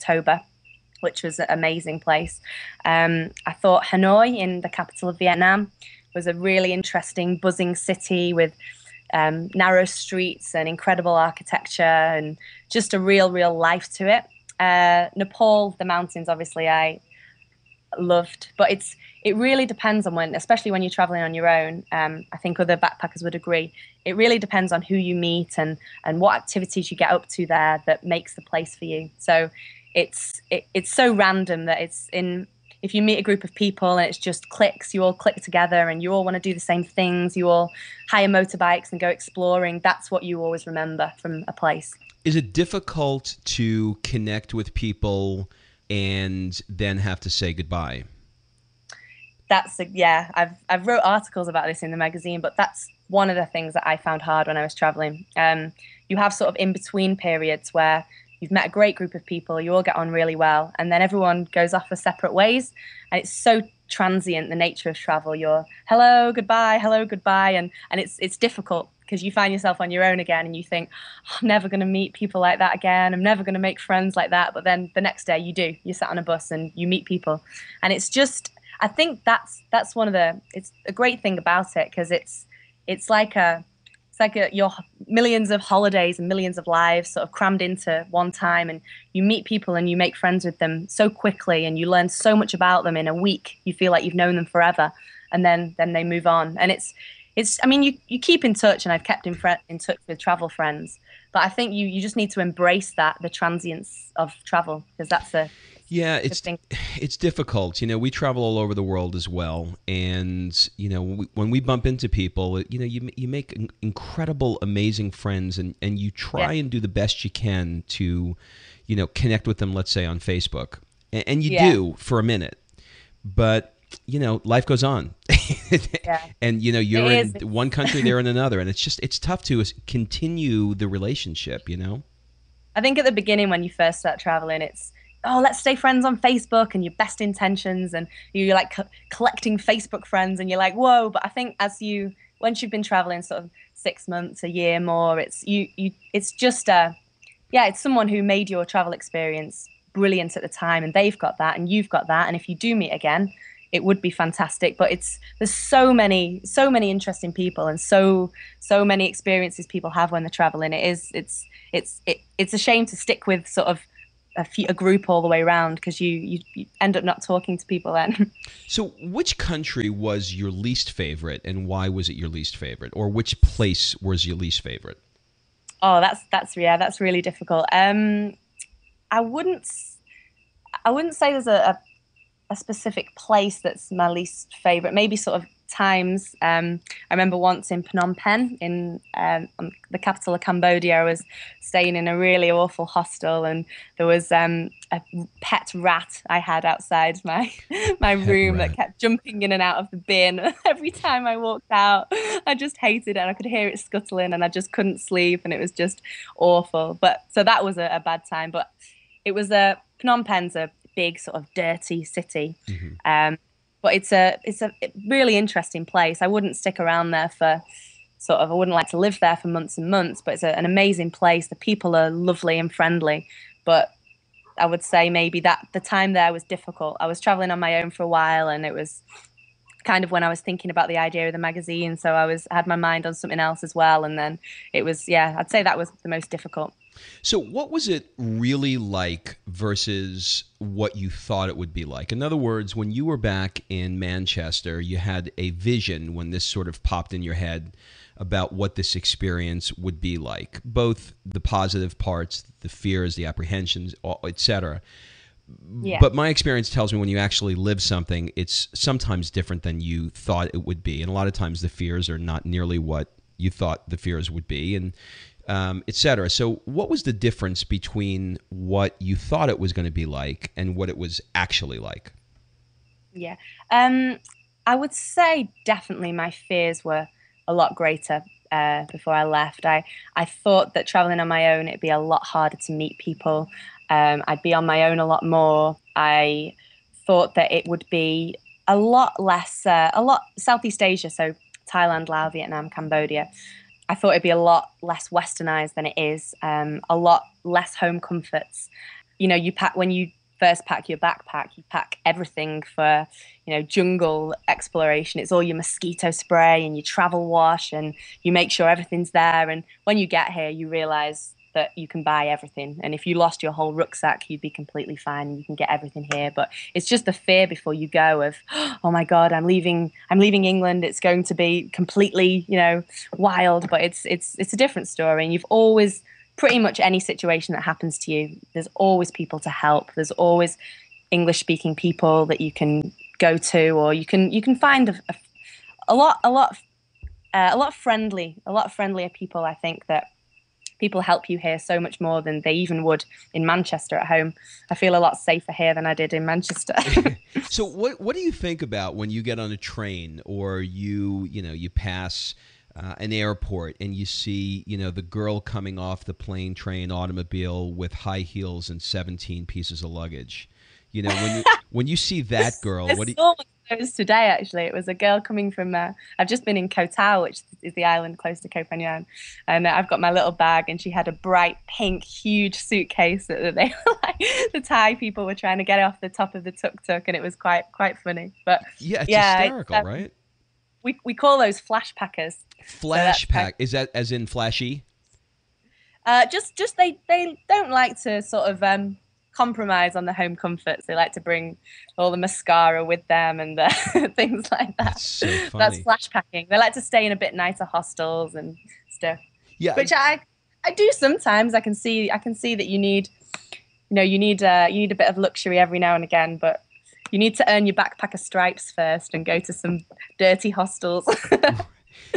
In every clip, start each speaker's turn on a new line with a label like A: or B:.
A: October, which was an amazing place. I thought Hanoi, in the capital of Vietnam, was a really interesting, buzzing city with narrow streets and incredible architecture and just a real life to it. Nepal, the mountains, obviously, I loved, but it really depends on when, especially when you're traveling on your own. I think other backpackers would agree. It really depends on who you meet and what activities you get up to there that makes the place for you. So it's so random that if you meet a group of people and it's just clicks, you all click together and you all want to do the same things, you all hire motorbikes and go exploring. That's what you always remember from a place.
B: Is it difficult to connect with people and then have to say goodbye?
A: Yeah, I've wrote articles about this in the magazine, but that's one of the things that I found hard when I was traveling. You have sort of in-between periods where you've met a great group of people, you all get on really well, and then everyone goes off for separate ways. And it's so transient, the nature of travel. You're hello, goodbye, and it's difficult because you find yourself on your own again and you think, oh, I'm never going to meet people like that again. I'm never going to make friends like that. But then the next day you do. You sat on a bus and you meet people. And it's just, I think that's it's a great thing about it, because it's like your millions of holidays and millions of lives sort of crammed into one time, and you meet people and you make friends with them so quickly and you learn so much about them in a week. You feel like you've known them forever, and then they move on. And I mean, you keep in touch, and I've kept in touch with travel friends, but I think you just need to embrace the transience of travel, because that's
B: yeah, it's difficult. We travel all over the world as well, and when we bump into people, you make incredible, amazing friends, and you try and do the best you can to connect with them. Let's say on Facebook, and you do for a minute, but life goes on.
A: Yeah.
B: And you're in one country, they're in another, and it's tough to continue the relationship.
A: I think at the beginning when you first start traveling, it's, oh, let's stay friends on Facebook, and your best intentions, and you're like collecting Facebook friends, and you're like, whoa. But I think once you've been traveling sort of 6 months, a year more, it's just it's someone who made your travel experience brilliant at the time, and they've got that and you've got that, and if you do meet again, it would be fantastic. But there's so many interesting people, and so many experiences people have when they're traveling. It's a shame to stick with sort of a group all the way around, because you end up not talking to people then.
B: So which country was your least favorite, and why was it your least favorite? Or which place was your least favorite?
A: Oh, that's really difficult. I wouldn't say there's a specific place that's my least favorite. Maybe sort of times. I remember once in Phnom Penh, in the capital of Cambodia, I was staying in a really awful hostel, and there was a pet rat I had outside my room that kept jumping in and out of the bin. Every time I walked out, I just hated it, and I could hear it scuttling, and I just couldn't sleep, and it was just awful. But so that was a bad time. But it was Phnom Penh's a big sort of dirty city. Mm-hmm. But it's a really interesting place. I wouldn't stick around there I wouldn't like to live there for months and months, but it's an amazing place. The people are lovely and friendly, but I would say maybe that the time there was difficult. I was traveling on my own for a while, and it was kind of when I was thinking about the idea of the magazine, so I had my mind on something else as well, and then it was, I'd say that was the most difficult.
B: So what was it really like versus what you thought it would be like? In other words, when you were back in Manchester, you had a vision when this sort of popped in your head about what this experience would be like, both the positive parts, the fears, the apprehensions, etc.
A: Yeah.
B: But my experience tells me when you actually live something, it's sometimes different than you thought it would be. And a lot of times the fears are not nearly what you thought the fears would be, and etc. So what was the difference between what you thought it was going to be like and what it was actually like?
A: Yeah. I would say definitely my fears were a lot greater before I left. I thought that traveling on my own, it'd be a lot harder to meet people. I'd be on my own a lot more. I thought that it would be a lot less, Southeast Asia, so Thailand, Laos, Vietnam, Cambodia. I thought it'd be a lot less westernized than it is, a lot less home comforts. you pack when you first pack your backpack, you pack everything for, jungle exploration. It's all your mosquito spray and your travel wash, and you make sure everything's there. And when you get here, you realize that you can buy everything. And if you lost your whole rucksack, you'd be completely fine. You can get everything here. But it's just the fear before you go of, oh my God, I'm leaving England. It's going to be completely, wild. But it's a different story. And you've always, pretty much any situation that happens to you, there's always people to help. There's always English speaking people that you can go to, or you can find a lot friendlier people. I think that people help you here so much more than they even would in Manchester at home. I feel a lot safer here than I did in Manchester.
B: So what do you think about when you get on a train, or you pass an airport and you see, the girl coming off the plane, train, automobile with high heels and 17 pieces of luggage? When you see that girl, what do you...
A: saw one of those today, actually. It was a girl coming from, I've just been in Koh Tao, which is the island close to Koh Phangan. And I've got my little bag, and she had a bright pink, huge suitcase that they were like, the Thai people were trying to get off the top of the tuk-tuk, and it was quite funny. But
B: yeah, it's hysterical, right?
A: We call those flash packers.
B: Flash pack. Is that as in flashy?
A: Just they don't like to sort of compromise on the home comforts. They like to bring all the mascara with them and things like that.
B: That's so funny.
A: That's flash packing. They like to stay in a bit nicer hostels and stuff.
B: Yeah,
A: which I do sometimes. I can see that you need a bit of luxury every now and again, but you need to earn your backpacker stripes first and go to some dirty hostels.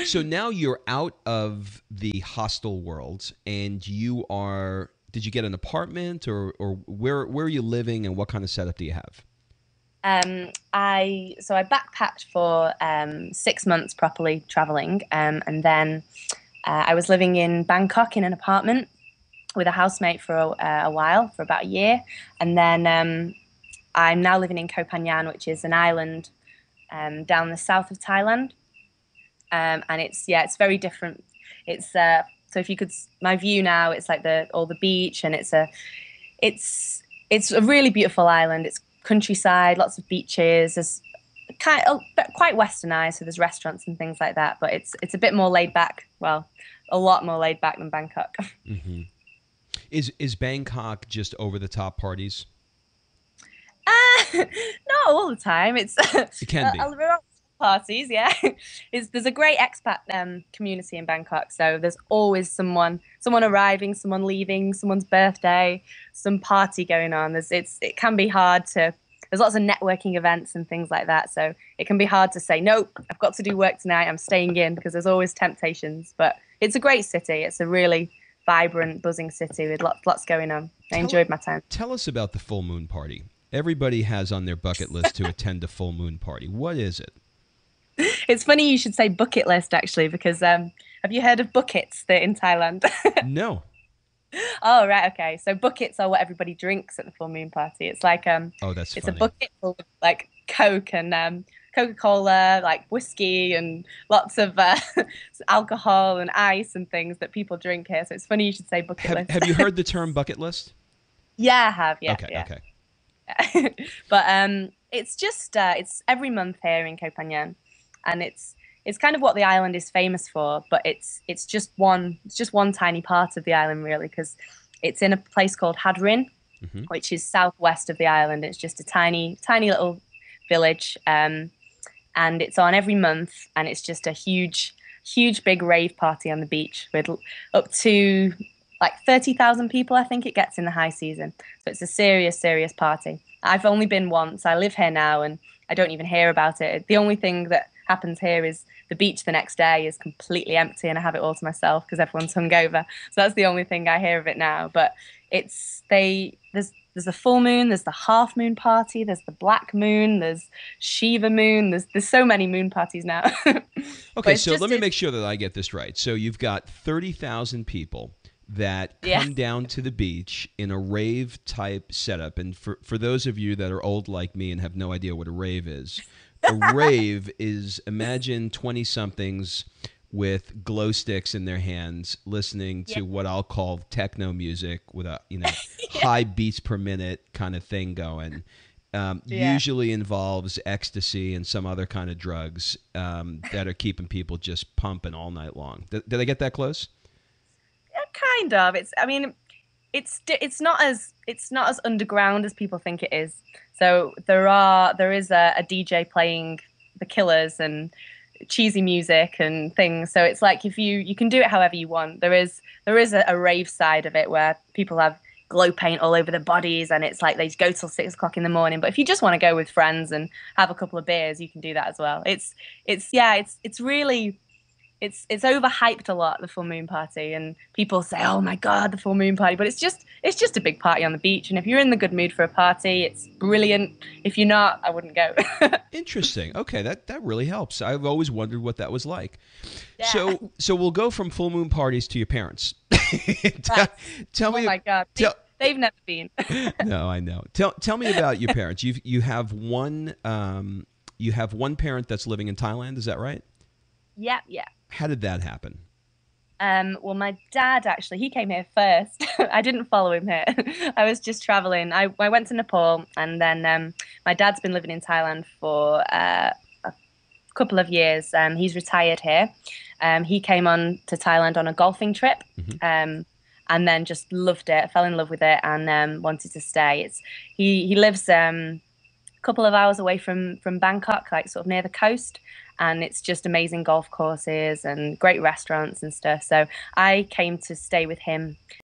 B: So now you're out of the hostel world, and did you get an apartment, or where are you living, and what kind of setup do you have?
A: I backpacked for 6 months properly traveling, and then I was living in Bangkok in an apartment with a housemate for a while, for about a year, and then I'm now living in Koh Phangan, which is an island down the south of Thailand. And it's very different. It's so if you could, my view now, it's like all the beach, and it's a really beautiful island. It's countryside, lots of beaches. There's quite westernized, so there's restaurants and things like that. But it's a bit more laid back. Well, a lot more laid back than Bangkok.
B: Mm-hmm. Is Bangkok just over the top parties?
A: Not all the time. It
B: can be.
A: Parties, yeah. There's a great expat community in Bangkok, so there's always someone arriving, someone leaving, someone's birthday, some party going on. It can be hard to. There's lots of networking events and things like that, so it can be hard to say, nope, I've got to do work tonight, I'm staying in, because there's always temptations. But it's a great city. It's a really vibrant, buzzing city with lots going on. I enjoyed my time.
B: Tell us about the full moon party. Everybody has on their bucket list to attend a full moon party. What is it?
A: It's funny you should say bucket list, actually, because have you heard of buckets in Thailand?
B: No.
A: Oh, right, okay. So buckets are what everybody drinks at the full moon party. It's like
B: that's
A: it's
B: funny.
A: A bucket full of like Coke and Coca-Cola, like whiskey and lots of alcohol and ice and things that people drink here. So it's funny you should say bucket list.
B: Have you heard the term bucket list?
A: Yeah, I have. Yeah.
B: Okay.
A: Yeah.
B: Okay.
A: But it's just it's every month here in Koh Phangan. And it's kind of what the island is famous for, but it's just one tiny part of the island, really, because it's in a place called Hadrin, mm-hmm. which is southwest of the island. It's just a tiny little village, and it's on every month, and it's just a huge big rave party on the beach with up to like 30,000 people, I think it gets in the high season. So it's a serious party. I've only been once. I live here now, and I don't even hear about it. The only thing that happens here is the beach the next day is completely empty, and I have it all to myself because everyone's hungover. So that's the only thing I hear of it now. But there's the full moon, there's the half moon party, there's the black moon, there's Shiva moon, there's so many moon parties now.
B: Okay, so let me make sure that I get this right. So you've got 30,000 people that come down to the beach in a rave type setup. And for those of you that are old like me and have no idea what a rave is, a rave is, imagine 20-somethings with glow sticks in their hands, listening
A: Yeah.
B: to what I'll call techno music with a
A: Yeah.
B: high beats per minute kind of thing going.
A: Yeah.
B: Usually involves ecstasy and some other kind of drugs that are keeping people just pumping all night long. Did I get that close?
A: Kind of. I mean, it's not as underground as people think it is. So there is a DJ playing The Killers and cheesy music and things. So it's like if you can do it however you want. There is a rave side of it where people have glow paint all over their bodies, and it's like they go till 6 o'clock in the morning. But if you just want to go with friends and have a couple of beers, you can do that as well. It's really it's overhyped a lot, the full moon party, and people say, "Oh my God, the full moon party!" But it's just a big party on the beach, and if you're in the good mood for a party, it's brilliant. If you're not, I wouldn't go.
B: Interesting. Okay, that really helps. I've always wondered what that was like.
A: Yeah.
B: So we'll go from full moon parties to your parents. tell,
A: Right.
B: tell
A: Oh
B: me.
A: my God,
B: Tell,
A: they've never been.
B: no, I know. Tell me about your parents. You have one parent that's living in Thailand. Is that right?
A: Yeah, yeah.
B: How did that happen?
A: Well, my dad actually, he came here first. I didn't follow him here. I was just traveling. I went to Nepal, and then my dad's been living in Thailand for a couple of years. He's retired here. He came on to Thailand on a golfing trip,
B: Hmm.
A: and then just loved it, fell in love with it, and wanted to stay. He lives a couple of hours away from Bangkok, like sort of near the coast, and it's just amazing golf courses and great restaurants and stuff. So I came to stay with him